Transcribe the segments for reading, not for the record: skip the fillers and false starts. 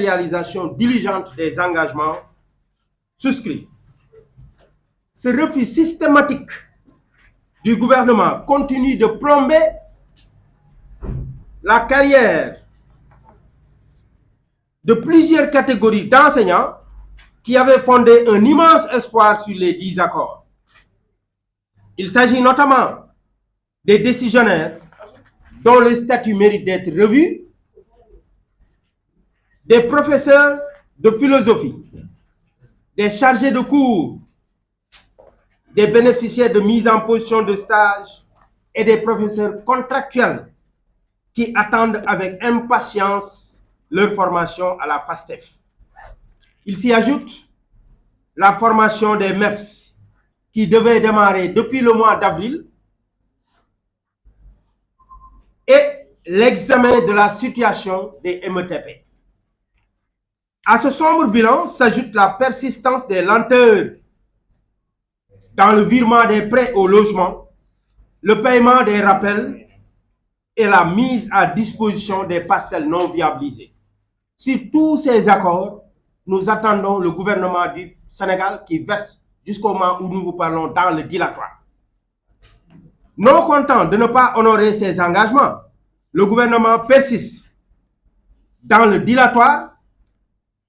réalisation diligente des engagements souscrits. Ce refus systématique du gouvernement continue de plomber la carrière de plusieurs catégories d'enseignants qui avaient fondé un immense espoir sur les 10 accords. Il s'agit notamment des décisionnaires dont le statut mérite d'être revu, des professeurs de philosophie, des chargés de cours, des bénéficiaires de mise en position de stage et des professeurs contractuels qui attendent avec impatience leur formation à la FASTEF. Il s'y ajoute la formation des MEPS qui devait démarrer depuis le mois d'avril et l'examen de la situation des METP. À ce sombre bilan s'ajoute la persistance des lenteurs dans le virement des prêts au logement, le paiement des rappels et la mise à disposition des parcelles non viabilisées. Sur tous ces accords, nous attendons le gouvernement du Sénégal qui verse jusqu'au moment où nous vous parlons dans le dilatoire. Non content de ne pas honorer ses engagements, le gouvernement persiste dans le dilatoire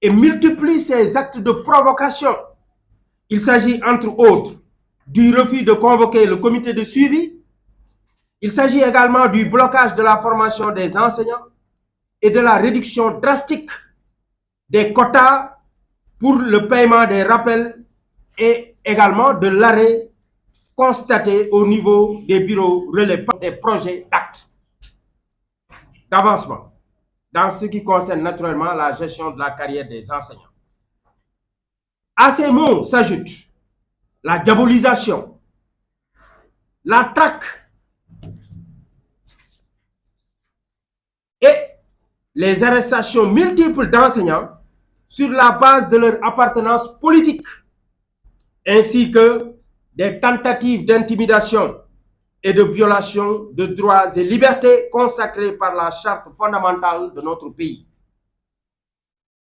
et multiplie ses actes de provocation. Il s'agit entre autres du refus de convoquer le comité de suivi. Il s'agit également du blocage de la formation des enseignants et de la réduction drastique des quotas pour le paiement des rappels et également de l'arrêt constaté au niveau des bureaux relevant des projets d'actes d'avancement dans ce qui concerne naturellement la gestion de la carrière des enseignants. À ces mots s'ajoute la diabolisation, la traque et les arrestations multiples d'enseignants sur la base de leur appartenance politique, ainsi que des tentatives d'intimidation et de violation de droits et libertés consacrés par la charte fondamentale de notre pays.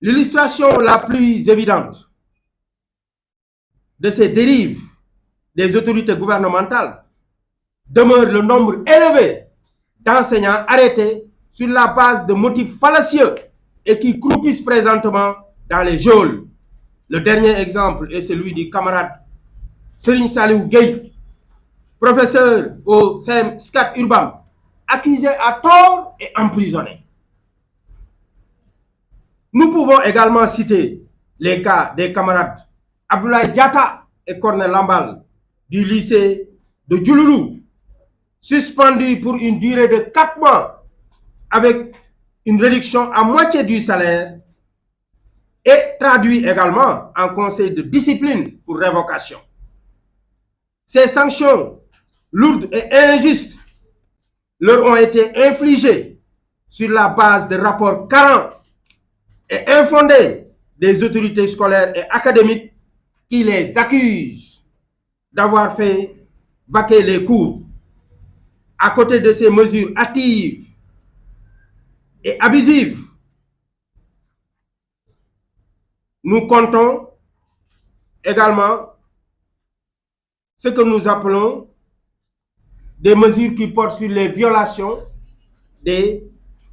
L'illustration la plus évidente de ces dérives des autorités gouvernementales demeure le nombre élevé d'enseignants arrêtés sur la base de motifs fallacieux et qui croupissent présentement dans les geôles. Le dernier exemple est celui du camarade Serigne Saliou Gueye, professeur au CEM SCAT Urbam, accusé à tort et emprisonné. Nous pouvons également citer les cas des camarades Abdoulaye Diatta et Cornel Lambal du lycée de Diouloulou, suspendus pour une durée de 4 mois avec une réduction à moitié du salaire et traduits également en conseil de discipline pour révocation. Ces sanctions lourdes et injustes leur ont été infligées sur la base de rapports carents et infondés des autorités scolaires et académiques qui les accusent d'avoir fait vaquer les cours. À côté de ces mesures hâtives et abusives, nous comptons également ce que nous appelons des mesures qui portent sur les violations des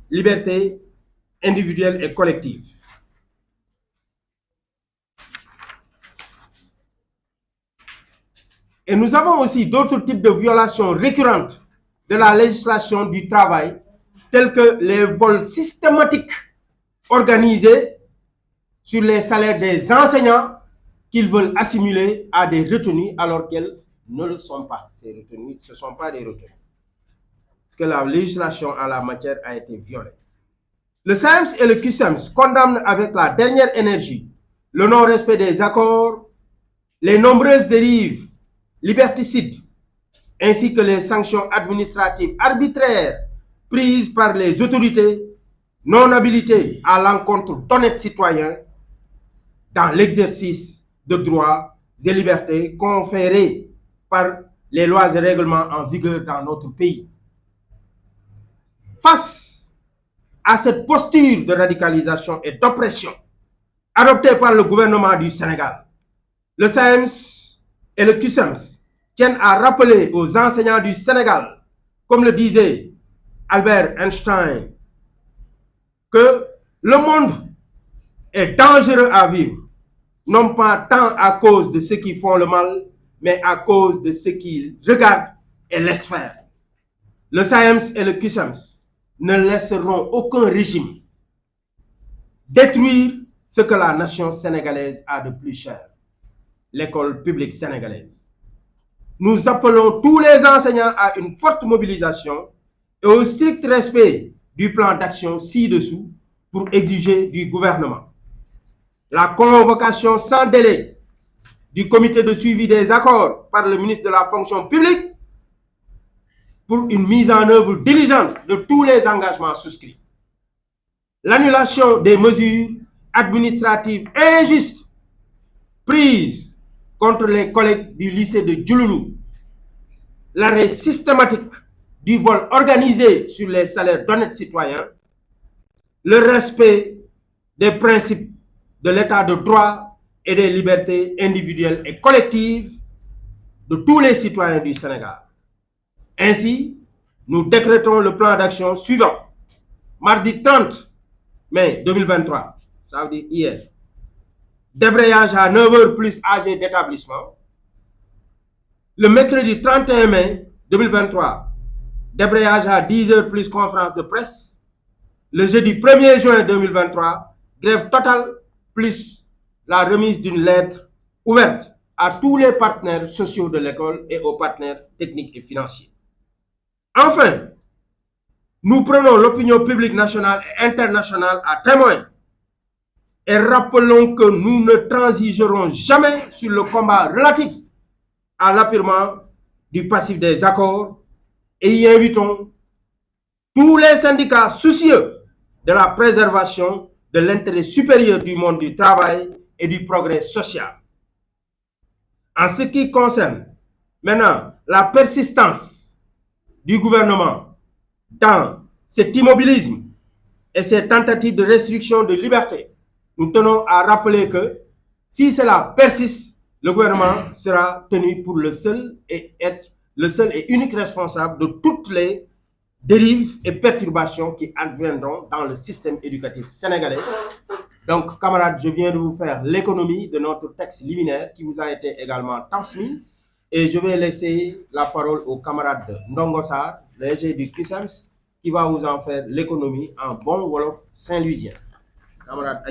libertés individuelles et collectives. Et nous avons aussi d'autres types de violations récurrentes de la législation du travail, tels que les vols systématiques organisés sur les salaires des enseignants qu'ils veulent assimiler à des retenues alors qu'elles ne le sont pas. Ces retenues, ce ne sont pas des retenues. Parce que la législation en la matière a été violée. Le SAEMS et le CUSEMS condamnent avec la dernière énergie le non-respect des accords, les nombreuses dérives liberticides, ainsi que les sanctions administratives arbitraires prises par les autorités non habilitées à l'encontre d'honnêtes citoyens dans l'exercice de droits et libertés conférés par les lois et règlements en vigueur dans notre pays. Face à cette posture de radicalisation et d'oppression adoptée par le gouvernement du Sénégal. Le SAEMS et le CUSEMS tiennent à rappeler aux enseignants du Sénégal, comme le disait Albert Einstein, que le monde est dangereux à vivre, non pas tant à cause de ceux qui font le mal, mais à cause de ceux qui regardent et laissent faire. Le SAEMS et le CUSEMS ne laisseront aucun régime détruire ce que la nation sénégalaise a de plus cher, l'école publique sénégalaise. Nous appelons tous les enseignants à une forte mobilisation et au strict respect du plan d'action ci-dessous pour exiger du gouvernement la convocation sans délai du comité de suivi des accords par le ministre de la fonction publique pour une mise en œuvre diligente de tous les engagements souscrits. L'annulation des mesures administratives injustes prises contre les collègues du lycée de Diouloulou, l'arrêt systématique du vol organisé sur les salaires d'honnêtes citoyens, le respect des principes de l'état de droit et des libertés individuelles et collectives de tous les citoyens du Sénégal. Ainsi, nous décrétons le plan d'action suivant. Mardi 30 mai 2023, ça veut dire hier, débrayage à 9h plus AG d'établissement. Le mercredi 31 mai 2023, débrayage à 10h plus conférence de presse. Le jeudi 1er juin 2023, grève totale plus la remise d'une lettre ouverte à tous les partenaires sociaux de l'école et aux partenaires techniques et financiers. Enfin, nous prenons l'opinion publique nationale et internationale à témoin et rappelons que nous ne transigerons jamais sur le combat relatif à l'appurement du passif des accords et y invitons tous les syndicats soucieux de la préservation de l'intérêt supérieur du monde du travail et du progrès social. En ce qui concerne maintenant la persistance du gouvernement dans cet immobilisme et ces tentatives de restriction de liberté, nous tenons à rappeler que si cela persiste, le gouvernement sera tenu pour le seul et unique responsable de toutes les dérives et perturbations qui adviendront dans le système éducatif sénégalais. Donc, camarades, je viens de vous faire l'économie de notre texte liminaire qui vous a été également transmis. Et je vais laisser la parole au camarade de Ndongosar, l'EG du CUSEMS, qui va vous en faire l'économie en bon Wolof Saint-Louisien. Camarade,